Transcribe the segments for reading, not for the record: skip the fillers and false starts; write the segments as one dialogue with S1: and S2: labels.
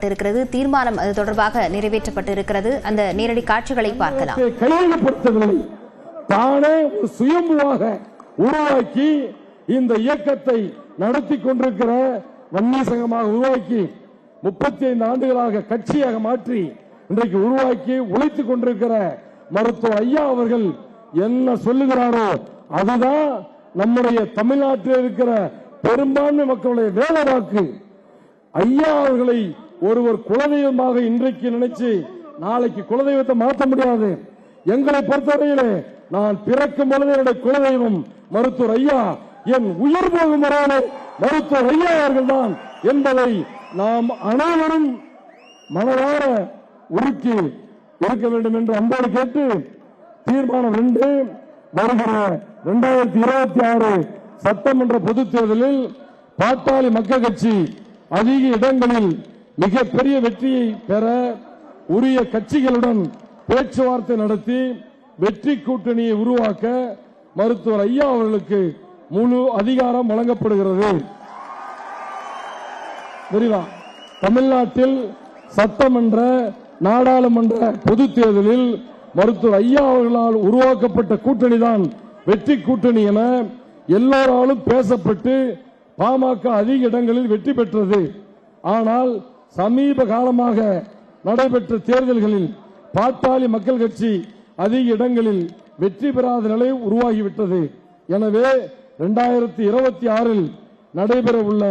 S1: இருக்கிறது. தீர்மானம் அது தொடர்பாக நிறைவேற்றப்பட்டிருக்கிறது. அந்த நேரடி காட்சிகளை பார்க்கலாம்.
S2: கையகப்படுத்துதலை தானே ஒரு சுயம்புவாக உருவாக்கி இந்த இயக்கத்தை நடத்தி கொண்டிருக்கிற வன்னிய சங்கமாக உருவாக்கி 35 ஆண்டுகளாக கட்சியாக மாற்றி இன்றைக்கு உருவாக்கி உழைத்துக் கொண்டிருக்கிற மருத்துவர் ஐயா அவர்கள் என்ன சொல்லுகிறாரோ அதுதான் நம்முடைய தமிழ்நாட்டில் இருக்கிற பெரும்பான்மை மக்களுடைய வேலை வாக்கு. ஐயா அவர்களை ஒருவர் குலதெய்வமாக இன்றைக்கு நினைச்சு நாளைக்கு குலதெய்வத்தை மாற்ற முடியாது. எங்களை பொறுத்தவரையிலே நான் பிறக்கும் பொழுது என்னுடைய குலதெய்வம் மருத்துவர் ஐயா, என் உயிர் போகும் வரையிலே மருத்துவர் ஐயா அவர்கள் தான் என்பதை நாம் அனைவரும் மனதார உருக்கி இருக்க வேண்டும் என்று அன்போடு கேட்டு தீர்மானம் 2 வருகிற 2026 சட்டமன்ற பொதுத் தேர்தலில் பாட்டாளி மக்கள் கட்சி அதிக இடங்களில் மிகப்பெரிய வெற்றியை பெற உரிய கட்சிகளுடன் பேச்சுவார்த்தை நடத்தி வெற்றி கூட்டணியை உருவாக்க மருத்துவர் ஐயா அவர்களுக்கு முழு அதிகாரம் வழங்கப்படுகிறது. புரியுதா? தமிழ்நாட்டில் சட்டமன்ற நாடாளுமன்ற பொதுத் தேர்தலில் மருத்துவர் ஐயா அவர்களால் உருவாக்கப்பட்ட கூட்டணி தான் வெற்றி கூட்டணி என எல்லோராலும் பேசப்பட்டு பாமக அதிக இடங்களில் வெற்றி பெற்றது. ஆனால் சமீப காலமாக நடைபெற்ற தேர்தல்களில் பாட்டாளி மக்கள் கட்சி அதிக இடங்களில் வெற்றி பெறாத நிலை உருவாகிவிட்டது. எனவே 2026 நடைபெற உள்ள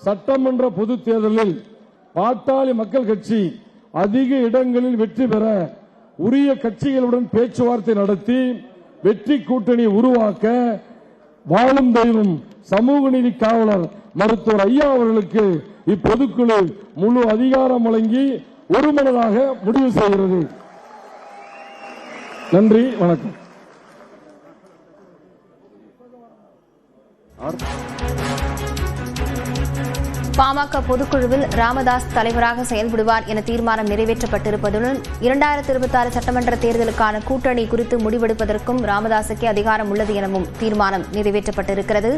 S2: சட்டமன்ற பொதுத் தேர்தலில் பாட்டாளி மக்கள் கட்சி அதிக இடங்களில் வெற்றி பெற உரிய கட்சிகளுடன் பேச்சுவார்த்தை நடத்தி வெற்றி கூட்டணி உருவாக்க வாழும் தெய்வம் சமூக நீதி காவலர் மருத்துவர் ஐயா அவர்களுக்கு இப்பொதுக்குழு முழு அதிகாரம் வழங்கி ஒருமனதாக முடிவு செய்கிறது. நன்றி, வணக்கம்.
S1: பாமக பொதுக்குழுவில் ராமதாஸ் தலைவராக செயல்படுவார் என தீர்மானம் நிறைவேற்றப்பட்டிருப்பதுடன் 2026 சட்டமன்ற தேர்தலுக்கான கூட்டணி குறித்து முடிவெடுப்பதற்கும் ராமதாசுக்கே அதிகாரம் உள்ளது எனவும் தீர்மானம் நிறைவேற்றப்பட்டிருக்கிறது.